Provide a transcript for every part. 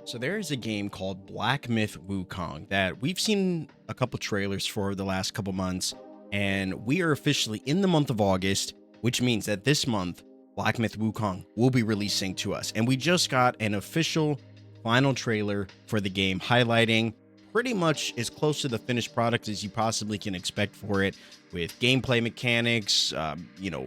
So there is a game called Black Myth Wukong that we've seen a couple trailers for the last couple months, and we are officially in the month of August, which means that this month Black Myth Wukong will be releasing to us. And we just got an official final trailer for the game highlighting pretty much as close to the finished product as you possibly can expect for it, with gameplay mechanics,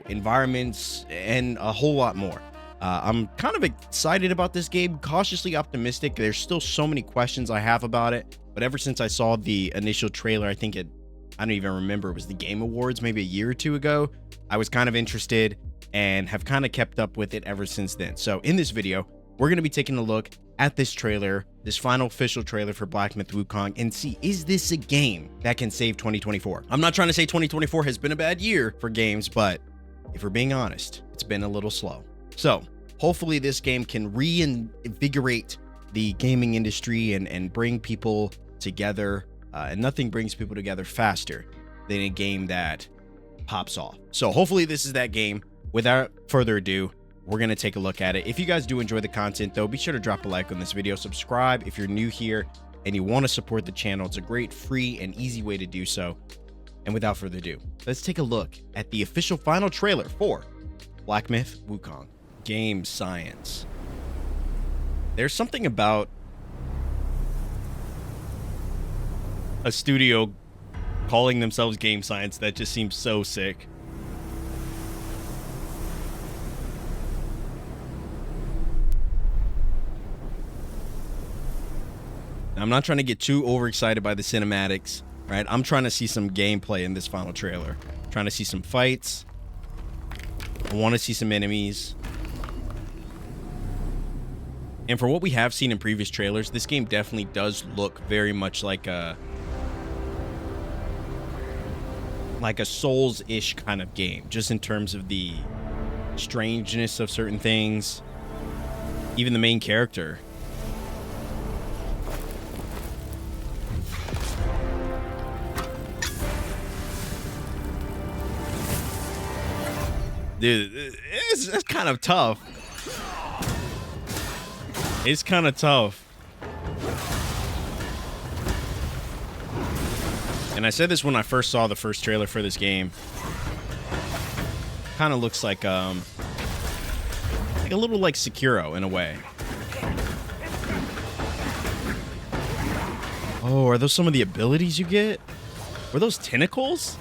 environments, and a whole lot more. I'm kind of excited about this game, cautiously optimistic. There's still so many questions I have about it, but ever since I saw the initial trailer, I don't even remember, it was the Game Awards maybe a year or two ago, I was kind of interested and have kind of kept up with it ever since then. So in this video, we're going to be taking a look at this trailer, this final official trailer for Black Myth Wukong, and see, is this a game that can save 2024? I'm not trying to say 2024 has been a bad year for games, but if we're being honest, it's been a little slow. So hopefully this game can reinvigorate the gaming industry and bring people together. And nothing brings people together faster than a game that pops off. So hopefully this is that game. Without further ado, we're going to take a look at it. If you guys do enjoy the content, though, be sure to drop a like on this video. Subscribe if you're new here and you want to support the channel. It's a great, free, and easy way to do so. And without further ado, let's take a look at the official final trailer for Black Myth Wukong. Game science. There's something about a studio calling themselves game science that just seems so sick. I'm not trying to get too overexcited by the cinematics, right? I'm trying to see some gameplay in this final trailer. Trying to see some fights. I want to see some enemies. And for what we have seen in previous trailers, this game definitely does look very much like a Souls-ish kind of game, just in terms of the strangeness of certain things. Even the main character. Dude, it's kind of tough. It's kind of tough. And I said this when I first saw the first trailer for this game. Kind of looks like a little like Sekiro in a way. Oh, are those some of the abilities you get? Were those tentacles?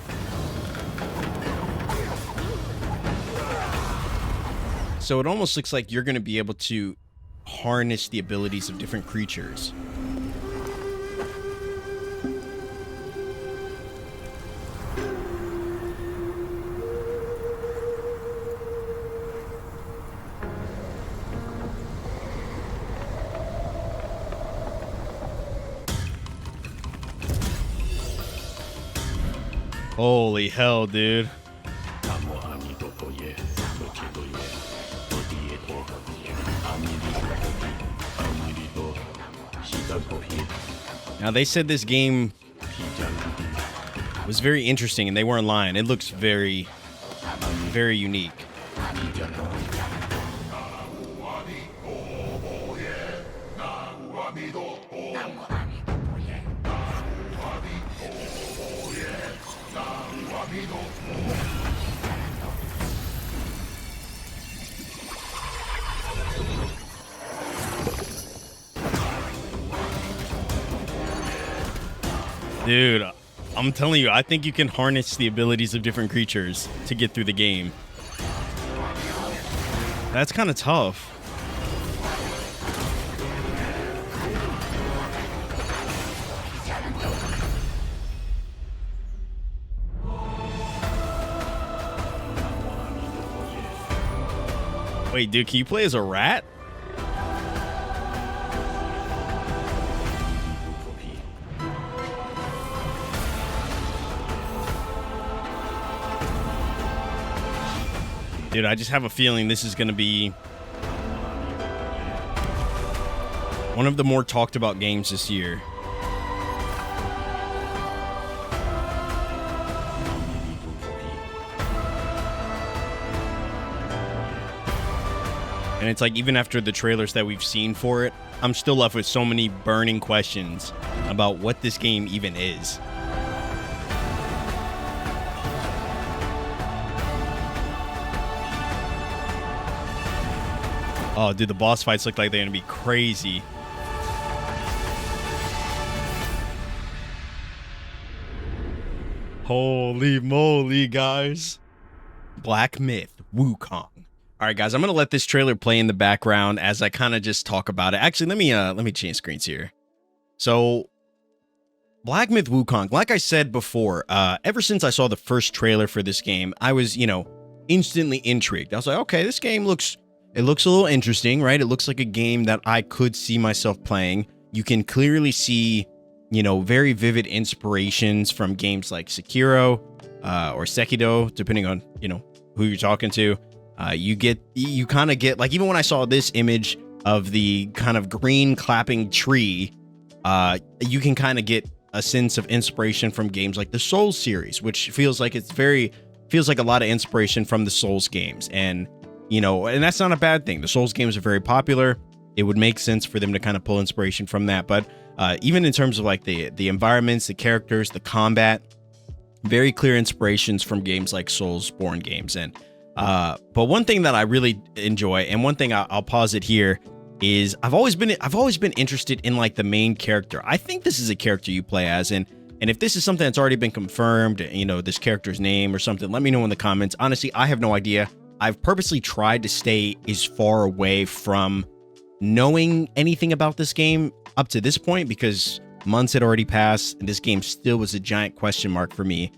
So it almost looks like you're going to be able to harness the abilities of different creatures. Holy hell, dude. Now, they said this game was very interesting, and they weren't lying. It looks very, very unique. Dude, I'm telling you, I think you can harness the abilities of different creatures to get through the game. That's kind of tough. Wait, dude, can you play as a rat? Dude, I just have a feeling this is going to be one of the more talked about games this year. And it's like, even after the trailers that we've seen for it, I'm still left with so many burning questions about what this game even is. Oh, dude, the boss fights look like they're gonna be crazy. Holy moly, guys. Black Myth Wukong. All right, guys, I'm going to let this trailer play in the background as I kind of just talk about it. Actually, let me change screens here. So, Black Myth Wukong, like I said before, ever since I saw the first trailer for this game, I was, instantly intrigued. I was like, okay, this game looks a little interesting, right? It looks like a game that I could see myself playing. You can clearly see, very vivid inspirations from games like Sekiro or Sekido, depending on, who you're talking to. You kind of get, like, even when I saw this image of the kind of green clapping tree, you can kind of get a sense of inspiration from games like the Souls series, which feels like a lot of inspiration from the Souls games. And, and that's not a bad thing. The Souls games are very popular. It would make sense for them to kind of pull inspiration from that. But even in terms of like the environments, the characters, the combat, very clear inspirations from games like Soulsborne games. And but one thing that I really enjoy, and one thing I'll pause it here, is I've always been interested in like the main character. I think this is a character you play as, and if this is something that's already been confirmed, this character's name or something, let me know in the comments. Honestly, I have no idea. I've purposely tried to stay as far away from knowing anything about this game up to this point because months had already passed and this game still was a giant question mark for me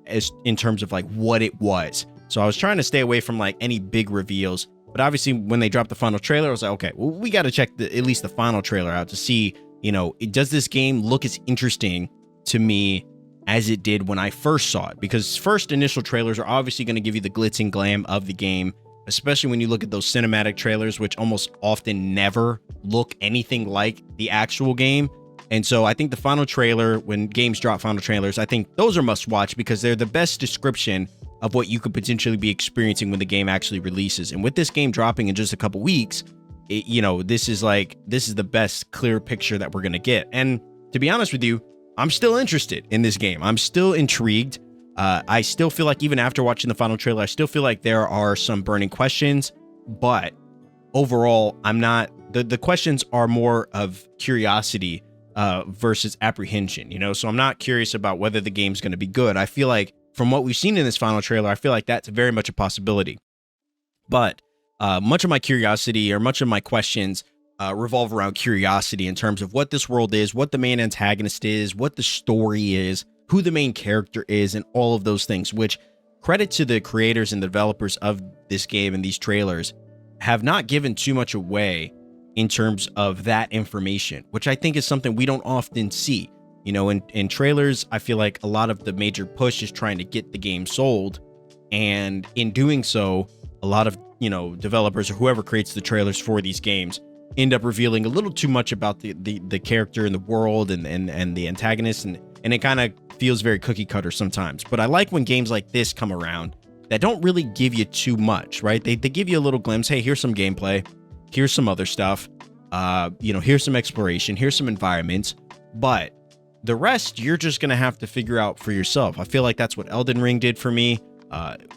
as in terms of like what it was. So I was trying to stay away from like any big reveals, but obviously when they dropped the final trailer, I was like, okay, well, we got to check at least the final trailer out to see, does this game look as interesting to me as it did when I first saw it? Because first initial trailers are obviously going to give you the glitz and glam of the game, especially when you look at those cinematic trailers, which almost often never look anything like the actual game. And so I think the final trailer, when games drop final trailers, I think those are must watch because they're the best description of what you could potentially be experiencing when the game actually releases. And with this game dropping in just a couple weeks, this is the best clear picture that we're going to get. And to be honest with you, I'm still interested in this game. I'm still intrigued. I still feel like even after watching the final trailer, I still feel like there are some burning questions, but overall, I'm not, the questions are more of curiosity versus apprehension, so I'm not curious about whether the game's going to be good. I feel like from what we've seen in this final trailer, I feel like that's very much a possibility. But much of my curiosity or much of my questions revolve around curiosity in terms of what this world is, what the main antagonist is, what the story is, who the main character is, and all of those things, which credit to the creators and developers of this game and these trailers have not given too much away in terms of that information, which I think is something we don't often see. In trailers, I feel like a lot of the major push is trying to get the game sold. And in doing so, a lot of, developers or whoever creates the trailers for these games end up revealing a little too much about the character and the world and the antagonist. And it kind of feels very cookie cutter sometimes. But I like when games like this come around that don't really give you too much, right? They give you a little glimpse. Hey, here's some gameplay. Here's some other stuff. Here's some exploration. Here's some environments. But the rest, you're just going to have to figure out for yourself. I feel like that's what Elden Ring did for me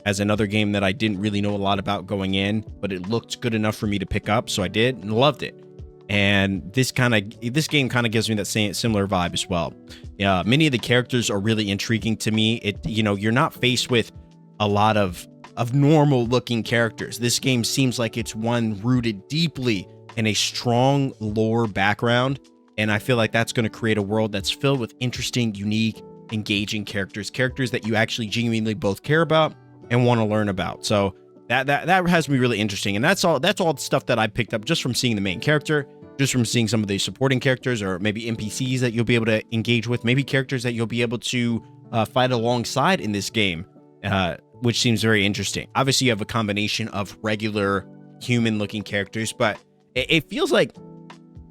as another game that I didn't really know a lot about going in, but it looked good enough for me to pick up. So I did and loved it. And this game kind of gives me that same similar vibe as well. Many of the characters are really intriguing to me. You're not faced with a lot of normal looking characters. This game seems like it's one rooted deeply in a strong lore background. And I feel like that's going to create a world that's filled with interesting, unique, engaging characters that you actually genuinely both care about and want to learn about. So that has me really interesting. And that's all the stuff that I picked up just from seeing the main character, just from seeing some of the supporting characters or maybe NPCs that you'll be able to engage with, maybe characters that you'll be able to fight alongside in this game, which seems very interesting. Obviously, you have a combination of regular human-looking characters, but it feels like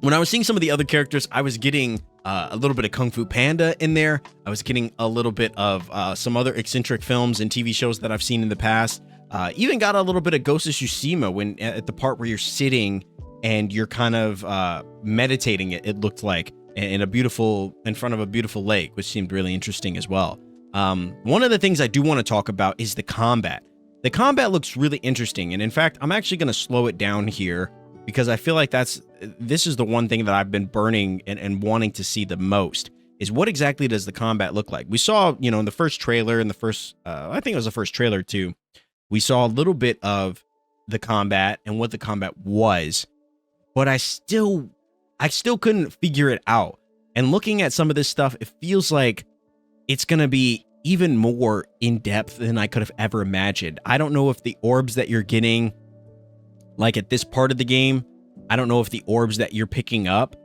when I was seeing some of the other characters, I was getting a little bit of Kung Fu Panda in there. I was getting a little bit of some other eccentric films and TV shows that I've seen in the past. Even got a little bit of Ghost of Tsushima when at the part where you're sitting and you're kind of meditating. It looked like in front of a beautiful lake, which seemed really interesting as well. One of the things I do want to talk about is the combat. The combat looks really interesting, and in fact, I'm actually going to slow it down here because I feel like this is the one thing that I've been burning and wanting to see the most. Is what exactly does the combat look like? We saw, in the first trailer, I think it was the first trailer too, we saw a little bit of the combat and what the combat was, but I still couldn't figure it out. And looking at some of this stuff, it feels like it's going to be even more in depth than I could have ever imagined. I don't know if the orbs that you're getting, like at this part of the game, I don't know if the orbs that you're picking up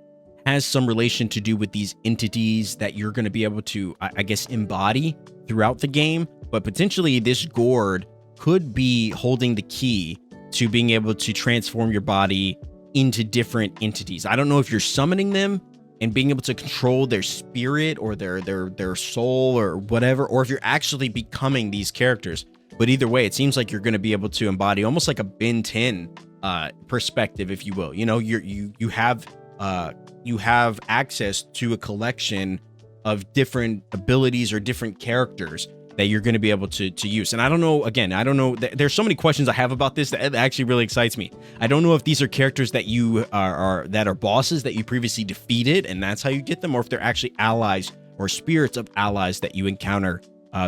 has some relation to do with these entities that you're going to be able to, I guess, embody throughout the game. But potentially this gourd could be holding the key to being able to transform your body into different entities. I don't know if you're summoning them and being able to control their spirit or their soul or whatever, or if you're actually becoming these characters. But either way, it seems like you're going to be able to embody almost like a Ben 10 perspective, if you will. You have access to a collection of different abilities or different characters that you're going to be able to use. And I don't know, there's so many questions I have about this that actually really excites me. I don't know if these are characters that you are bosses that you previously defeated, and that's how you get them, or if they're actually allies or spirits of allies that you encounter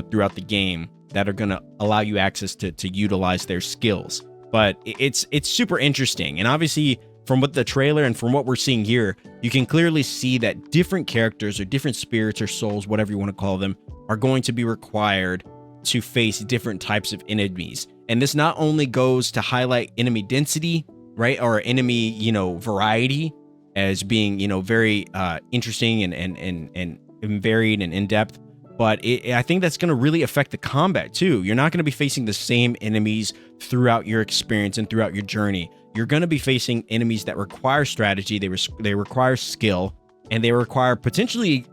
throughout the game that are going to allow you access to utilize their skills. But it's super interesting. And obviously, from what the trailer and from what we're seeing here, you can clearly see that different characters or different spirits or souls, whatever you want to call them, are going to be required to face different types of enemies. And this not only goes to highlight enemy density, right, or enemy, variety as being, very interesting and varied and in-depth, but I think that's going to really affect the combat too. You're not going to be facing the same enemies throughout your experience and throughout your journey. You're going to be facing enemies that require strategy, they require skill, and they require potentially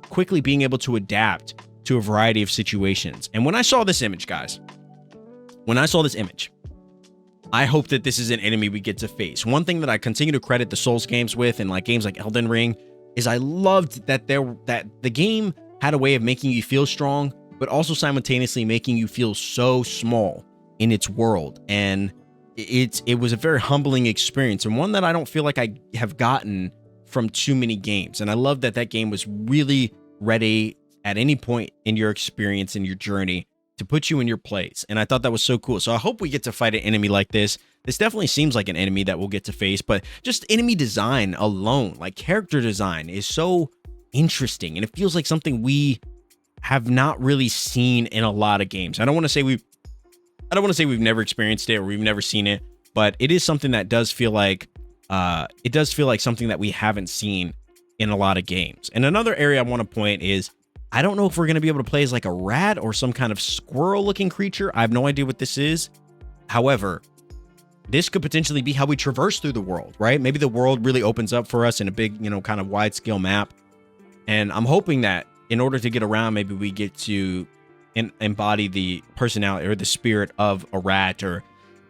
quickly being able to adapt to a variety of situations. And when I saw this image, guys, I hope that this is an enemy we get to face. One thing that I continue to credit the Souls games with, and like games like Elden Ring, is I loved that the game had a way of making you feel strong, but also simultaneously making you feel so small in its world. And it was a very humbling experience, and one that I don't feel like I have gotten from too many games. And I love that game was really ready at any point in your experience and your journey to put you in your place. And I thought that was so cool. So I hope we get to fight an enemy like this. This definitely seems like an enemy that we'll get to face, but just enemy design alone, like character design, is so interesting. And it feels like something we have not really seen in a lot of games. I don't want to say we've never experienced it or we've never seen it, but it is something that does feel like something that we haven't seen in a lot of games. And another area I want to point is, I don't know if we're going to be able to play as like a rat or some kind of squirrel looking creature. I have no idea what this is. However, this could potentially be how we traverse through the world, right? Maybe the world really opens up for us in a big, kind of wide scale map. And I'm hoping that in order to get around, maybe we get to embody the personality or the spirit of a rat or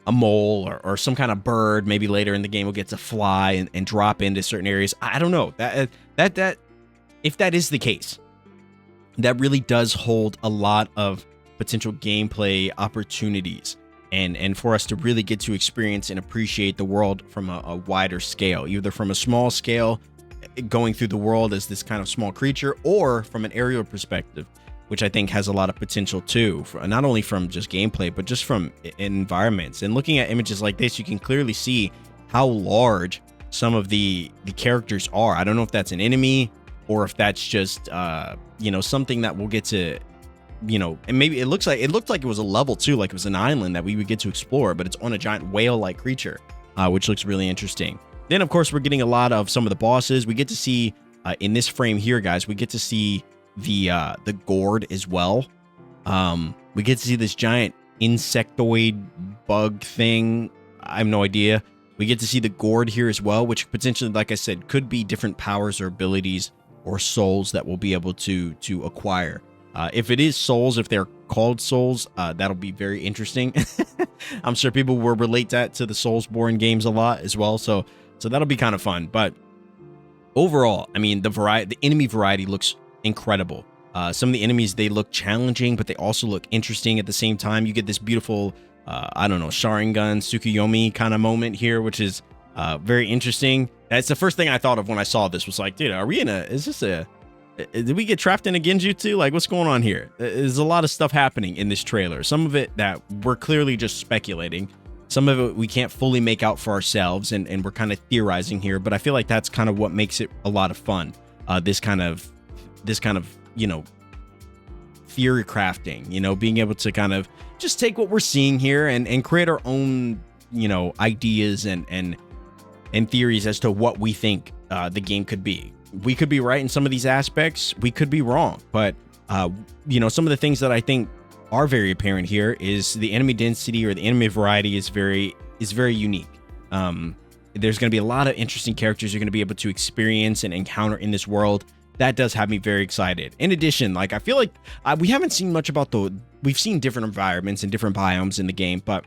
a mole or some kind of bird. Maybe later in the game we'll get to fly and drop into certain areas. I don't know. That if that is the case, that really does hold a lot of potential gameplay opportunities and for us to really get to experience and appreciate the world from a wider scale, either from a small scale going through the world as this kind of small creature, or from an aerial perspective, which I think has a lot of potential too, not only from just gameplay, but just from environments. And looking at images like this, you can clearly see how large some of the characters are. I don't know if that's an enemy or if that's just, something that we'll get to, and maybe it looked like it was a level too, like it was an island that we would get to explore, but it's on a giant whale-like creature, which looks really interesting. Then, of course, we're getting a lot of some of the bosses. We get to see, in this frame here, guys, we get to see the gourd as well. We get to see this giant insectoid bug thing. I have no idea. We get to see the gourd here as well, which potentially, like I said, could be different powers or abilities or souls that we'll be able to acquire. If it is Souls, if they're called Souls, that'll be very interesting. I'm sure people will relate that to the Soulsborne games a lot as well. So that'll be kind of fun. But overall, I mean, the enemy variety looks incredible. Some of the enemies, they look challenging, but they also look interesting at the same time. You get this beautiful, I don't know, Sharingan, Tsukuyomi kind of moment here, which is very interesting. That's the first thing I thought of when I saw this, was like, dude, did we get trapped in a Genjutsu? Like, what's going on here? There's a lot of stuff happening in this trailer. Some of it that we're clearly just speculating. Some of it we can't fully make out for ourselves, and we're kind of theorizing here. But I feel like that's kind of what makes it a lot of fun. This kind of, you know, theory crafting, you know, being able to kind of just take what we're seeing here and create our own, you know, ideas and theories as to what we think the game could be. We could be right in some of these aspects. We could be wrong. But, you know, some of the things that I think are very apparent here is the enemy density, or the enemy variety is very unique. There's going to be a lot of interesting characters you're going to be able to experience and encounter in this world. That does have me very excited. In addition, like, I feel like we haven't seen much about we've seen different environments and different biomes in the game, but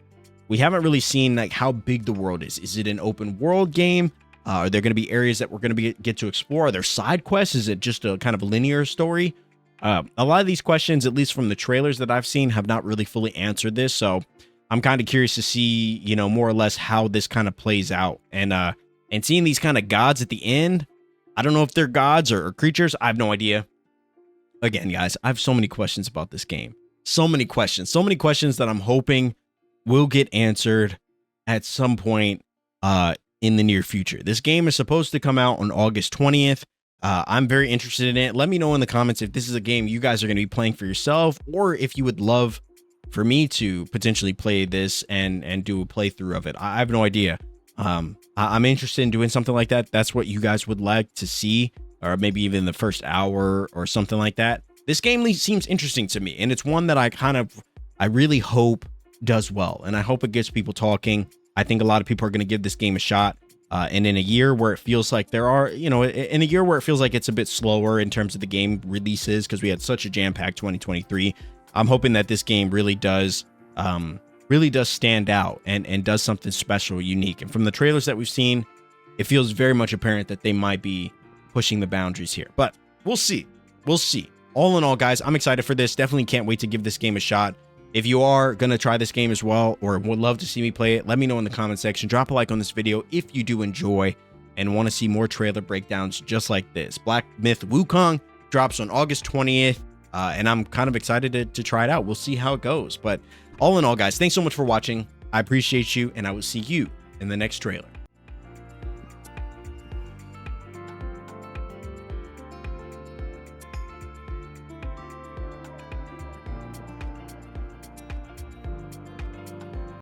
we haven't really seen like how big the world is. Is it an open world game? Are there going to be areas that we're going to get to explore? Are there side quests? Is it just a kind of linear story? A lot of these questions, at least from the trailers that I've seen, have not really fully answered this. So I'm kind of curious to see, you know, more or less how this kind of plays out. And seeing these kind of gods at the end, I don't know if they're gods or creatures. I have no idea. Again, guys, I have so many questions about this game. So many questions that I'm hoping will get answered at some point in the near future. This game is supposed to come out on August 20th. I'm very interested in it. Let me know in the comments if this is a game you guys are going to be playing for yourself, or if you would love for me to potentially play this and do a playthrough of it. I have no idea. I'm interested in doing something like that. That's what you guys would like to see, or maybe even the first hour or something like that. This game seems interesting to me, and it's one that I really hope does well, and I hope it gets people talking. I think a lot of people are going to give this game a shot. And in a year where it feels like in a year where it feels like it's a bit slower in terms of the game releases, because we had such a jam-packed 2023, I'm hoping that this game really does stand out and does something special, unique. And from the trailers that we've seen, it feels very much apparent that they might be pushing the boundaries here. But we'll see. All in all, guys, I'm excited for this. Definitely can't wait to give this game a shot. If you are going to try this game as well, or would love to see me play it, let me know in the comment section. Drop a like on this video if you do enjoy and want to see more trailer breakdowns just like this. Black Myth Wukong drops on August 20th, and I'm kind of excited to try it out. We'll see how it goes. But all in all, guys, thanks so much for watching. I appreciate you, and I will see you in the next trailer.